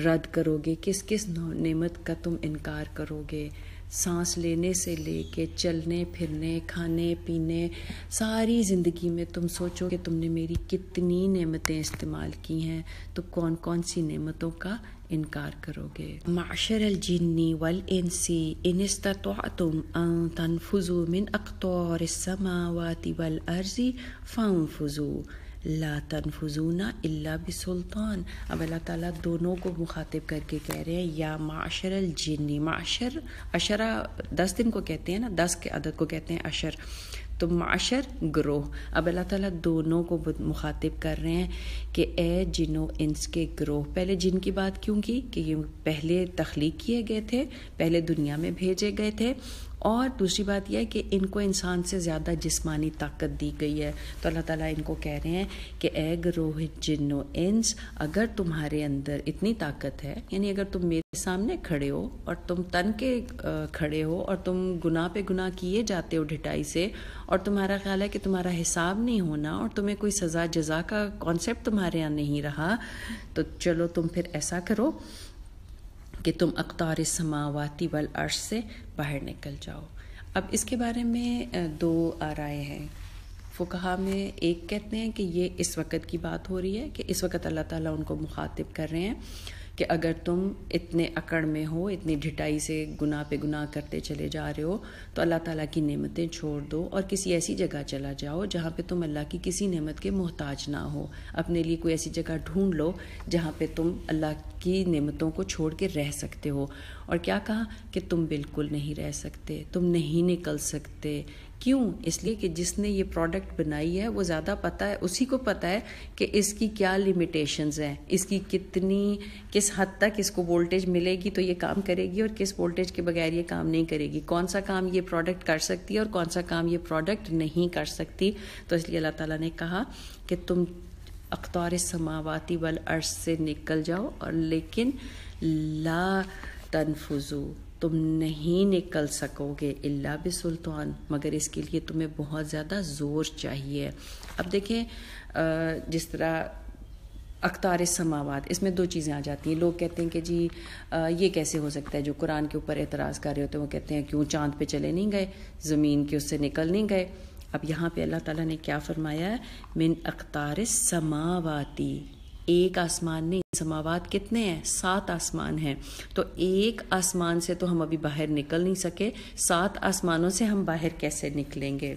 رد کرو گے، کس کس نعمت کا تم انکار کرو گے۔ سانس لینے سے لے کے چلنے پھرنے، کھانے پینے، ساری زندگی میں تم سوچو کہ تم نے میری کتنی نعمتیں استعمال کی ہیں، تو کون کون سی نعمتوں کا انکار کرو گے۔ معشر الجن والانس ان استطعتم ان تنفذوا من اقطار السماوات والارض فانفذوا لا تنفذون الا بسلطان۔ اب اللہ تعالیٰ دونوں کو مخاطب کر کے کہہ رہے ہیں یا معشر الجن، معشر عشرہ 10 دن کو کہتے ہیں نا، 10 کے عدد کو کہتے ہیں عشر، تو معشر گروہ۔ اب اللہ تعالیٰ دونوں کو مخاطب کر رہے ہیں کہ اے جنوں انس کے گروہ۔ پہلے جن کی بات کیوں کی کہ یہ پہلے تخلیق کیے گئے تھے، پہلے دنیا میں بھیجے گئے تھے، اور دوسری بات یہ ہے کہ ان کو انسان سے زیادہ جسمانی طاقت دی گئی ہے. تو اللہ تعالیٰ ان کو کہہ رہے ہیں کہ اے گروہ جن و انس، اگر تمہارے اندر اتنی طاقت ہے، یعنی اگر تم میرے سامنے کھڑے ہو اور تم تن کے کھڑے ہو اور تم گناہ پہ گناہ کیے جاتے ہو ڈھٹائی سے، اور تمہارا خیال ہے کہ تمہارا حساب نہیں ہونا اور تمہیں کوئی سزا جزا کا کانسیپٹ تمہارے یہاں نہیں رہا، تو چلو تم پھر ایسا کرو کہ تم اقطار السماواتی والارض سے باہر نکل جاؤ. اب اس کے بارے میں دو آرائے ہیں فقہا میں. ایک کہتے ہیں کہ یہ اس وقت کی بات ہو رہی ہے کہ اس وقت اللہ تعالیٰ ان کو مخاطب کر رہے ہیں کہ اگر تم اتنے اکڑ میں ہو، اتنی ڈھٹائی سے گناہ پہ گناہ کرتے چلے جا رہے ہو، تو اللہ تعالیٰ کی نعمتیں چھوڑ دو اور کسی ایسی جگہ چلا جاؤ جہاں پہ تم اللہ کی کسی نعمت کے محتاج نہ ہو. اپنے لیے کوئی ایسی جگہ ڈھونڈ لو جہاں پہ تم اللہ کی نعمتوں کو چھوڑ کے رہ سکتے ہو. اور کیا کہا کہ تم بالکل نہیں رہ سکتے، تم نہیں نکل سکتے. کیوں؟ اس لیے کہ جس نے یہ پروڈکٹ بنائی ہے وہ زیادہ پتہ ہے، اسی کو پتہ ہے کہ اس کی کیا لیمیٹیشنز ہیں، اس کی کس حد تک اس کو وولٹیج ملے گی تو یہ کام کرے گی اور کس وولٹیج کے بغیر یہ کام نہیں کرے گی، کون سا کام یہ پروڈکٹ کر سکتی ہے اور کون سا کام یہ پروڈکٹ نہیں کر سکتی. تو اس لیے اللہ تعالیٰ نے کہا کہ تم اقطار السماواتی والارض سے نکل جاؤ، اور لیکن لا تنفذو، تم نہیں نکل سکو گے الا بسلطان، مگر اس کے لیے تمہیں بہت زیادہ زور چاہیے. اب دیکھیں جس طرح اقطار السماوات، اس میں دو چیزیں آ جاتی ہیں. لوگ کہتے ہیں کہ جی یہ کیسے ہو سکتا ہے، جو قرآن کے اوپر اعتراض کر رہے ہوتے ہیں وہ کہتے ہیں کیوں چاند پہ چلے نہیں گئے، زمین کے اس سے نکل نہیں گئے. اب یہاں پہ اللہ تعالیٰ نے کیا فرمایا ہے، من اقطار السماواتی، ایک آسمان نہیں، سماوات کتنے ہیں؟ 7 آسمان ہیں. تو ایک آسمان سے تو ہم ابھی باہر نکل نہیں سکے، 7 آسمانوں سے ہم باہر کیسے نکلیں گے؟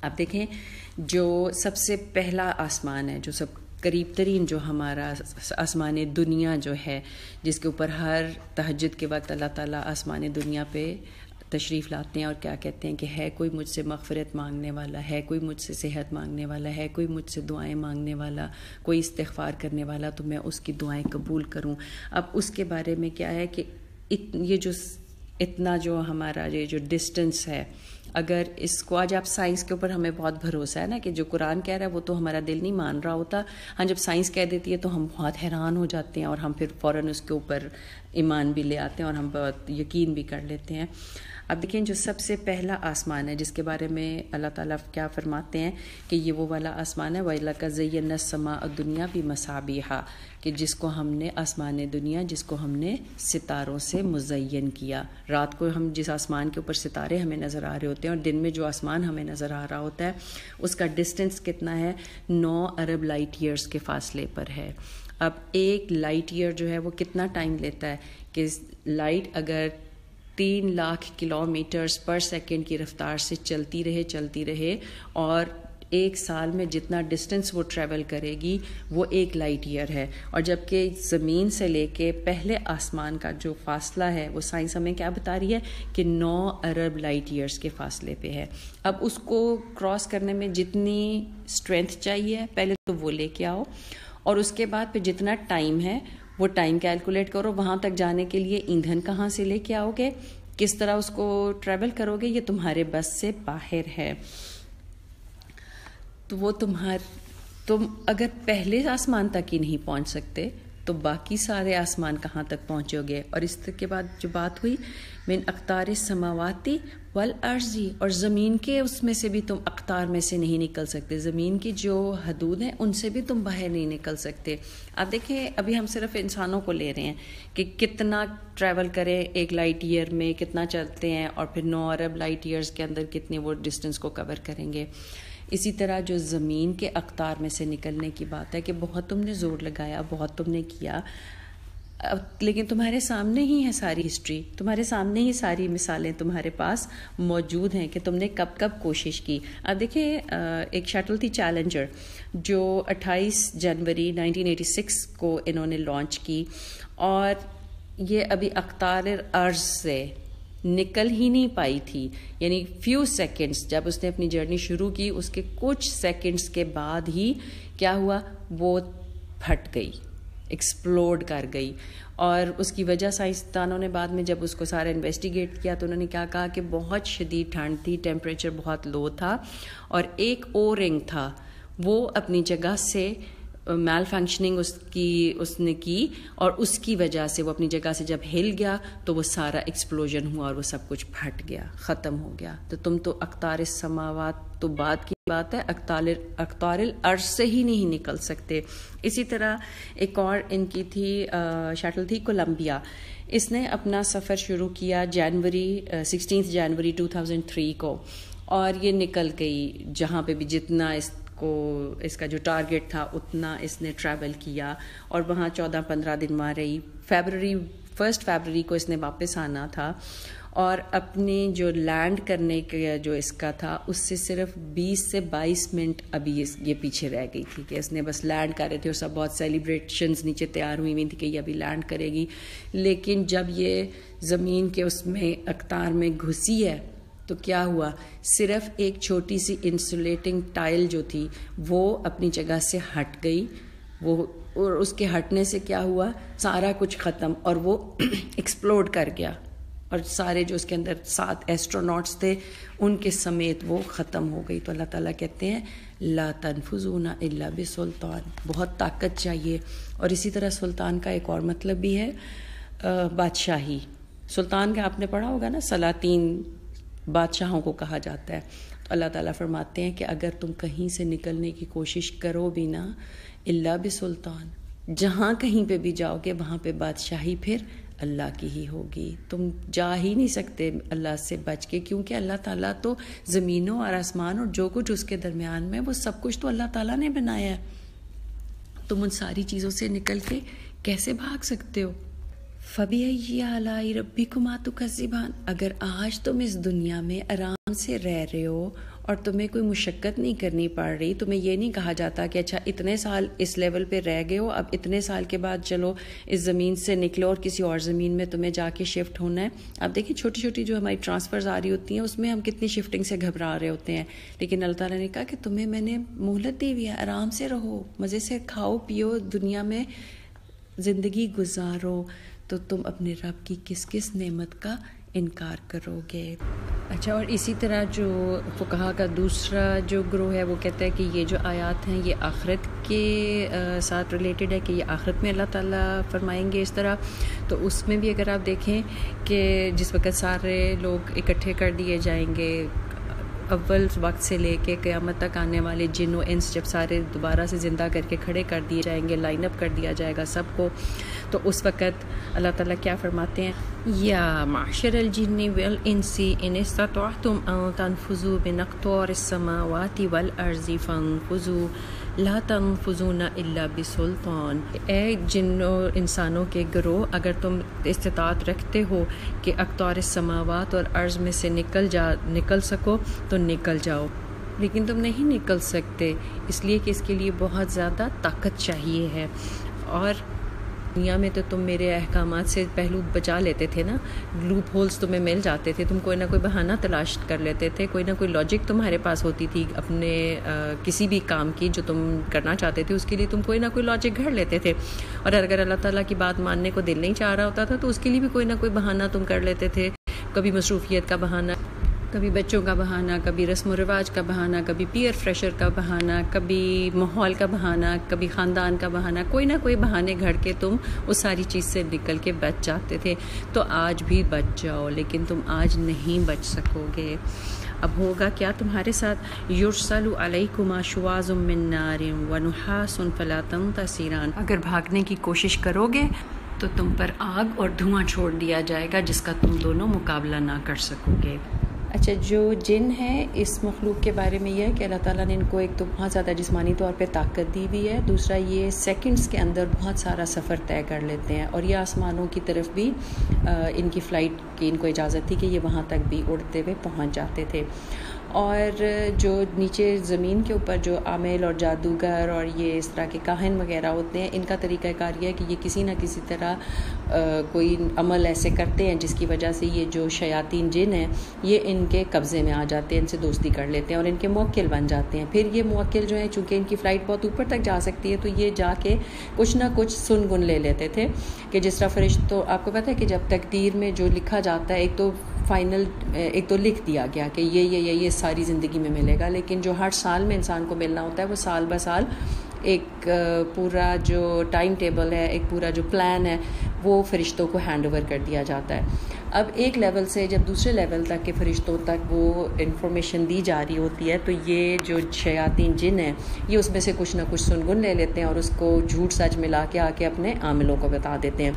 اب دیکھیں جو سب سے پہلا آسمان ہے، جو سب قریب ترین، جو ہمارا آسمان دنیا جو ہے، جس کے اوپر ہر تہجد کے وقت اللہ تعالیٰ آسمان دنیا پہ تشریف لاتے ہیں اور کیا کہتے ہیں کہ ہے کوئی مجھ سے مغفرت مانگنے والا، ہے کوئی مجھ سے صحت مانگنے والا، ہے کوئی مجھ سے دعائیں مانگنے والا، کوئی استغفار کرنے والا، تو میں اس کی دعائیں قبول کروں. اب اس کے بارے میں کیا ہے کہ یہ جو اتنا جو ہمارا یہ جو ڈسٹنس ہے، اگر اس کو آج آپ سائنس کے اوپر ہمیں بہت بھروسہ ہے نا کہ جو قرآن کہہ رہا ہے وہ تو ہمارا دل نہیں مان رہا ہوتا. ہاں جب سائنس کہہ دیتی ہے تو ہم بہت حیران ہو جاتے ہیں اور ہم پھر فوراً اس کے اوپر ایمان بھی لے آتے ہیں اور ہم بہت یقین بھی کر لیتے ہیں. اب دیکھیں جو سب سے پہلا آسمان ہے جس کے بارے میں اللہ تعالیٰ کیا فرماتے ہیں کہ یہ وہ والا آسمان ہے وَإِلَّا زَيَّنَّا السَّمَاءَ الدُّنْيَا بِمَصَابِيحَ، کہ جس کو ہم نے آسمان دنیا، جس کو ہم نے ستاروں سے مزین کیا. رات کو ہم جس آسمان کے اوپر ستارے ہمیں نظر آ رہے ہوتے ہیں اور دن میں جو آسمان ہمیں نظر آ رہا ہوتا ہے اس کا ڈسٹنس کتنا ہے؟ 9 ارب لائٹ ایئرز کے فاصلے پر ہے. اب ایک لائٹ ایئر جو ہے وہ کتنا ٹائم لیتا ہے کہ لائٹ اگر 3 لاکھ کلومیٹرز پر سیکنڈ کی رفتار سے چلتی رہے اور 1 سال میں جتنا ڈسٹنس وہ ٹریول کرے گی وہ 1 لائٹ ایئر ہے. اور جبکہ زمین سے لے کے پہلے آسمان کا جو فاصلہ ہے وہ سائنس ہمیں کیا بتا رہی ہے کہ 9 ارب لائٹ ایئرز کے فاصلے پہ ہے. اب اس کو کراس کرنے میں جتنی اسٹرینتھ چاہیے پہلے تو وہ لے کے آؤ، اور اس کے بعد پھر جتنا ٹائم ہے وہ ٹائم کیلکولیٹ کرو. وہاں تک جانے کے لیے ایندھن کہاں سے لے کے آؤ گے، کس طرح اس کو ٹریول کرو گے، یہ تمہارے بس سے باہر ہے. تو وہ تم اگر پہلے آسمان تک ہی نہیں پہنچ سکتے تو باقی سارے آسمان کہاں تک پہنچو گے. اور اس کے بعد جو بات ہوئی من اقطار السماواتی والارض، اور زمین کے اس میں سے بھی تم اقطار میں سے نہیں نکل سکتے، زمین کی جو حدود ہیں ان سے بھی تم باہر نہیں نکل سکتے. آپ دیکھیں ابھی ہم صرف انسانوں کو لے رہے ہیں کہ کتنا ٹریول کریں 1 لائٹ ایئر میں، کتنا چلتے ہیں، اور پھر 9 ارب لائٹ ایئرز کے اندر کتنے وہ ڈسٹنس کو کور کریں گے. اسی طرح جو زمین کے اقطار میں سے نکلنے کی بات ہے کہ بہت تم نے زور لگایا، بہت تم نے کیا، لیکن تمہارے سامنے ہی ہے ساری ہسٹری، تمہارے سامنے ہی ساری مثالیں تمہارے پاس موجود ہیں کہ تم نے کب کب کوشش کی. اب دیکھیں ایک شٹل تھی چیلنجر جو 28 جنوری 1986 کو انہوں نے لانچ کی، اور یہ ابھی اقطار ارض سے نکل ہی نہیں پائی تھی. یعنی فیو سیکنڈز جب اس نے اپنی جرنی شروع کی اس کے کچھ سیکنڈز کے بعد ہی کیا ہوا، وہ پھٹ گئی. ایکسپلوڈ کر گئی. اور اس کی وجہ سائنسدانوں نے بعد میں جب اس کو سارا انویسٹیگیٹ کیا تو انہوں نے کیا کہا کہ بہت شدید ٹھنڈ تھی, ٹیمپریچر بہت لو تھا, اور ایک او رنگ تھا وہ اپنی جگہ سے میل فنکشننگ اس نے کی, اور اس کی وجہ سے وہ اپنی جگہ سے جب ہل گیا تو وہ سارا ایکسپلوژن ہوا اور وہ سب کچھ پھٹ گیا, ختم ہو گیا. تو تم تو اقطار السماوات تو بعد کی بات ہے, اقطار الارض سے ہی نہیں نکل سکتے. اسی طرح ایک اور ان کی تھی شٹل تھی کولمبیا. اس نے اپنا سفر شروع کیا 16 جنوری 2003 کو, اور یہ نکل گئی جہاں پہ بھی جتنا اس کا جو ٹارگٹ تھا اتنا اس نے ٹریول کیا, اور وہاں 14-15 دن وہاں رہی. 1 فیبرری کو اس نے واپس آنا تھا, اور اپنے جو لینڈ کرنے کا جو اس کا تھا اس سے صرف 20 سے 22 منٹ ابھی یہ پیچھے رہ گئی تھی کہ اس نے بس لینڈ کر رہے تھے, اور سب بہت سیلیبریشنز نیچے تیار ہوئی تھی کہ یہ ابھی لینڈ کرے گی. لیکن جب یہ زمین کے اس میں اقطار میں گھسی ہے تو کیا ہوا, صرف ایک چھوٹی سی انسولیٹنگ ٹائل جو تھی وہ اپنی جگہ سے ہٹ گئی, اور اس کے ہٹنے سے کیا ہوا, سارا کچھ ختم, اور وہ ایکسپلوڈ کر گیا, اور سارے جو اس کے اندر 7 ایسٹروناٹس تھے ان کے سمیت وہ ختم ہو گئی. تو اللہ تعالیٰ کہتے ہیں لا تنفذون الا بسلطان, بہت طاقت چاہیے. اور اسی طرح سلطان کا ایک اور مطلب بھی ہے بادشاہی. سلطان کا آپ نے پڑھا ہوگا نا, سلاطین بادشاہوں کو کہا جاتا ہے. تو اللہ تعالیٰ فرماتے ہیں کہ اگر تم کہیں سے نکلنے کی کوشش کرو بھی نا, الا بسلطان, جہاں کہیں پہ بھی جاؤ گے وہاں پہ بادشاہی پھر اللہ کی ہی ہوگی. تم جا ہی نہیں سکتے اللہ سے بچ کے, کیونکہ اللہ تعالیٰ تو زمینوں اور آسمان اور جو کچھ اس کے درمیان میں وہ سب کچھ تو اللہ تعالیٰ نے بنایا ہے. تم ان ساری چیزوں سے نکل کے کیسے بھاگ سکتے ہو؟ فَبِأَيِّ آلَاءِ رَبِّكُمَا تُكَذِّبَانِ, اگر آج تم اس دنیا میں آرام سے رہ رہے ہو اور تمہیں کوئی مشقت نہیں کرنی پڑ رہی, تمہیں یہ نہیں کہا جاتا کہ اچھا اتنے سال اس لیول پہ رہ گئے ہو, اب اتنے سال کے بعد چلو اس زمین سے نکلو اور کسی اور زمین میں تمہیں جا کے شفٹ ہونا ہے. اب دیکھیں چھوٹی چھوٹی جو ہماری ٹرانسفرز آ رہی ہوتی ہیں اس میں ہم کتنی شفٹنگ سے گھبرا رہے ہوتے ہیں, لیکن اللہ تعالیٰ نے کہا کہ تمہیں میں نے مہلت دی ہوئی ہے, آرام سے رہو, مزے سے کھاؤ پیو, دنیا میں زندگی گزارو, تو تم اپنے رب کی کس کس نعمت کا انکار کرو گے. اچھا, اور اسی طرح جو فقہا کا دوسرا جو گروہ ہے وہ کہتا ہے کہ یہ جو آیات ہیں یہ آخرت کے ساتھ ریلیٹڈ ہے, کہ یہ آخرت میں اللہ تعالیٰ فرمائیں گے اس طرح. تو اس میں بھی اگر آپ دیکھیں کہ جس وقت سارے لوگ اکٹھے کر دیے جائیں گے, اول وقت سے لے کے قیامت تک آنے والے جن و انس جب سارے دوبارہ سے زندہ کر کے کھڑے کر دیے جائیں گے, لائن اپ کر دیا جائے گا سب کو, تو اس وقت اللہ تعالیٰ کیا فرماتے ہیں, یا معشر الجن والانس ان استطعتم ان تنفذوا من اقطار السماوات والارض فانفذوا لا تنفذون الا بسلطان. اے جن و انسانوں کے گروہ, اگر تم استطاعت رکھتے ہو کہ اقطار السماوات اور ارض میں سے نکل سکو تو نکل جاؤ, لیکن تم نہیں نکل سکتے اس لیے کہ اس کے لیے بہت زیادہ طاقت چاہیے ہے. اور دنیا میں تو تم میرے احکامات سے پہلو بچا لیتے تھے نا, لوپ ہولز تمہیں مل جاتے تھے, تم کوئی نہ کوئی بہانہ تلاش کر لیتے تھے, کوئی نہ کوئی لاجک تمہارے پاس ہوتی تھی اپنے کسی بھی کام کی جو تم کرنا چاہتے تھے, اس کے لیے تم کوئی نہ کوئی لاجک گھڑ لیتے تھے. اور اگر اللہ تعالیٰ کی بات ماننے کو دل نہیں چاہ رہا ہوتا تھا تو اس کے لیے بھی کوئی نہ کوئی بہانہ تم کر لیتے تھے, کبھی مصروفیت کا بہانہ, کبھی بچوں کا بہانہ, کبھی رسم و رواج کا بہانہ, کبھی پیئر پریشر کا بہانہ, کبھی ماحول کا بہانہ, کبھی خاندان کا بہانہ, کوئی نہ کوئی بہانے گھڑ کے تم اس ساری چیز سے نکل کے بچ جاتے تھے. تو آج بھی بچ جاؤ, لیکن تم آج نہیں بچ سکو گے. اب ہوگا کیا تمہارے ساتھ, یرسل علیکما شواظ من نار ونحاس فلا تنتصران, اگر بھاگنے کی کوشش کرو گے تو تم پر آگ اور دھواں چھوڑ دیا جائے گا جس کا تم دونوں مقابلہ نہ کر سکو گے. اچھا, جو جن ہے اس مخلوق کے بارے میں یہ ہے کہ اللہ تعالیٰ نے ان کو ایک تو بہت زیادہ جسمانی طور پہ طاقت دی ہوئی ہے, دوسرا یہ سیکنڈز کے اندر بہت سارا سفر طے کر لیتے ہیں, اور یہ آسمانوں کی طرف بھی ان کی فلائٹ کی ان کو اجازت تھی کہ یہ وہاں تک بھی اڑتے ہوئے پہنچ جاتے تھے. اور جو نیچے زمین کے اوپر جو عامل اور جادوگر اور یہ اس طرح کے کاہن وغیرہ ہوتے ہیں, ان کا طریقہ کار یہ ہے کہ یہ کسی نہ کسی طرح کوئی عمل ایسے کرتے ہیں جس کی وجہ سے یہ جو شیاطین جن ہیں یہ ان کے قبضے میں آ جاتے ہیں، ان سے دوستی کر لیتے ہیں اور ان کے موکل بن جاتے ہیں. پھر یہ موکل جو ہیں چونکہ ان کی فلائٹ بہت اوپر تک جا سکتی ہے تو یہ جا کے کچھ نہ کچھ سن گن لے لیتے تھے کہ جس طرح فرشتوں، آپ کو پتہ ہے کہ جب تقدیر میں جو لکھا جاتا ہے ایک تو لکھ دیا گیا کہ یہ ساری زندگی میں ملے گا، لیکن جو ہر سال میں انسان کو ملنا ہوتا ہے وہ سال بہ سال ایک پورا جو ٹائم ٹیبل ہے، ایک پورا جو پلان ہے وہ فرشتوں کو ہینڈ اوور کر دیا جاتا ہے. اب ایک لیول سے جب دوسرے لیول تک کے فرشتوں تک وہ انفارمیشن دی جا رہی ہوتی ہے تو یہ جو شیاطین جن ہیں یہ اس میں سے کچھ نہ کچھ سنگن لے لیتے ہیں اور اس کو جھوٹ سچ ملا کے آ کے اپنے عاملوں کو بتا دیتے ہیں.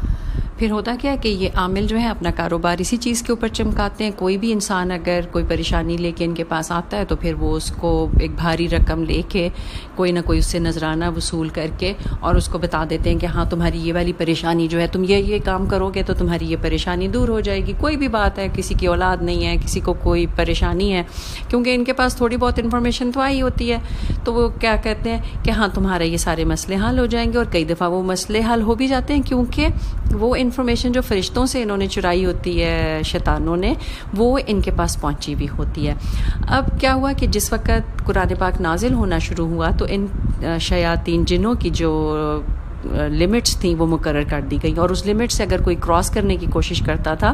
پھر ہوتا کیا ہے کہ یہ عامل جو ہے اپنا کاروبار اسی چیز کے اوپر چمکاتے ہیں. کوئی بھی انسان اگر کوئی پریشانی لے کے ان کے پاس آتا ہے تو پھر وہ اس کو ایک بھاری رقم لے کے کوئی نہ کوئی اس سے نذرانہ وصول کر کے اور اس کو بتا دیتے ہیں کہ ہاں تمہاری یہ والی پریشانی جو ہے تم یہ کام کرو گے تو تمہاری یہ پریشانی دور ہو جائے گی. کوئی بھی بات ہے، کسی کی اولاد نہیں ہے، کسی کو کوئی پریشانی ہے، کیونکہ ان کے پاس تھوڑی بہت انفارمیشن تو آئی ہوتی ہے تو وہ کیا کہتے ہیں کہ ہاں تمہارے یہ سارے مسئلے حل ہو جائیں گے. اور کئی دفعہ وہ مسئلے حل ہو بھی جاتے ہیں کیونکہ وہ انفارمیشن جو فرشتوں سے انہوں نے چرائی ہوتی ہے شیطانوں نے وہ ان کے پاس پہنچی بھی ہوتی ہے. اب کیا ہوا کہ جس وقت قرآن پاک نازل ہونا شروع ہوا تو ان شیاطین جنوں کی جو لمٹس تھیں وہ مقرر کر دی گئی اور اس لمٹ سے اگر کوئی کراس کرنے کی کوشش کرتا تھا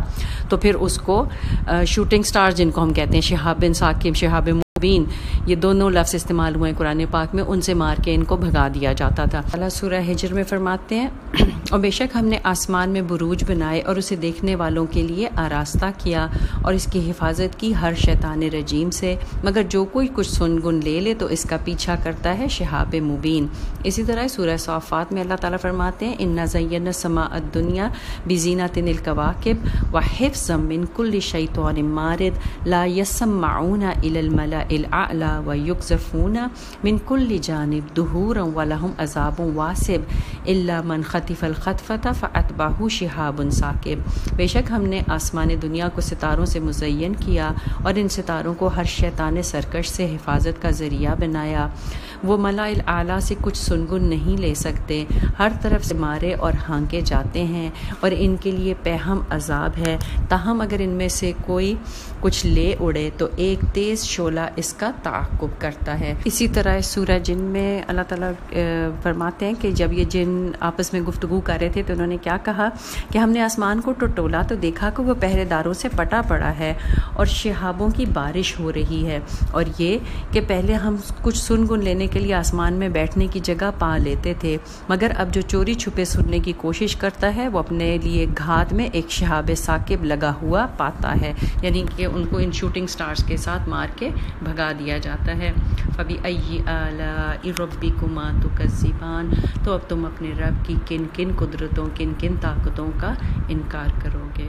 تو پھر اس کو شوٹنگ سٹار جن کو ہم کہتے ہیں، شہاب ثاقب، شہاب مبین، یہ دونوں لفظ استعمال ہوئے ہیں قرآن پاک میں، ان سے مار کے ان کو بھگا دیا جاتا تھا. اللہ سورہ ہجر میں فرماتے ہیں اور بے شک ہم نے آسمان میں بروج بنائے اور اسے دیکھنے والوں کے لیے آراستہ کیا اور اس کی حفاظت کی ہر شیطان رجیم سے، مگر جو کوئی کچھ سن گن لے لے تو اس کا پیچھا کرتا ہے شہاب مبین. اسی طرح سورہ صافات میں اللہ تعالیٰ فرماتے ہیں انا زینا السماء الدنیا بزینۃ الکواکب وحفظا من کل شیطان مارد لا یسمعون الی الملأ الاعلی ویقذفون من کل جانب دحورا ولہم عذاب واصب الا من خطف الخطفۃ فاتبعہ شہاب ثاقب. بے شک ہم نے آسمان دنیا کو ستاروں سے مزین کیا اور ان ستاروں کو ہر شیطان سرکش سے حفاظت کا ذریعہ بنایا. وہ ملأ الاعلی سے کچھ سنگن نہیں لے سکتے، ہر طرف سے مارے اور ہانکے جاتے ہیں اور ان کے لیے پیہم عذاب ہے. تاہم اگر ان میں سے کوئی کچھ لے اڑے تو ایک تیز شعلہ اس کا تعاقب کرتا ہے. اسی طرح سورہ جن میں اللہ تعالیٰ فرماتے ہیں کہ جب یہ جن آپس میں گفتگو کر رہے تھے تو انہوں نے کیا کہا کہ ہم نے آسمان کو ٹٹولا تو دیکھا کہ وہ پہرے داروں سے پٹا پڑا ہے اور شہابوں کی بارش ہو رہی ہے، اور یہ کہ پہلے ہم کچھ سن گن لینے کے لیے آسمان میں بیٹھنے کی جگہ پا لیتے تھے، مگر اب جو چوری چھپے سننے کی کوشش کرتا ہے وہ اپنے لیے گھات میں ایک شہاب ثاقب لگا ہوا پاتا ہے، یعنی کہ ان کو ان شوٹنگ سٹارز کے ساتھ مار کے بھگا دیا جاتا ہے. فَبِأَيِّ آلَاءِ رَبِّكُمَا تُكَذِّبَانِ، تو اب تم اپنے رب کی کن کن قدرتوں، کن کن طاقتوں کا انکار کرو گے.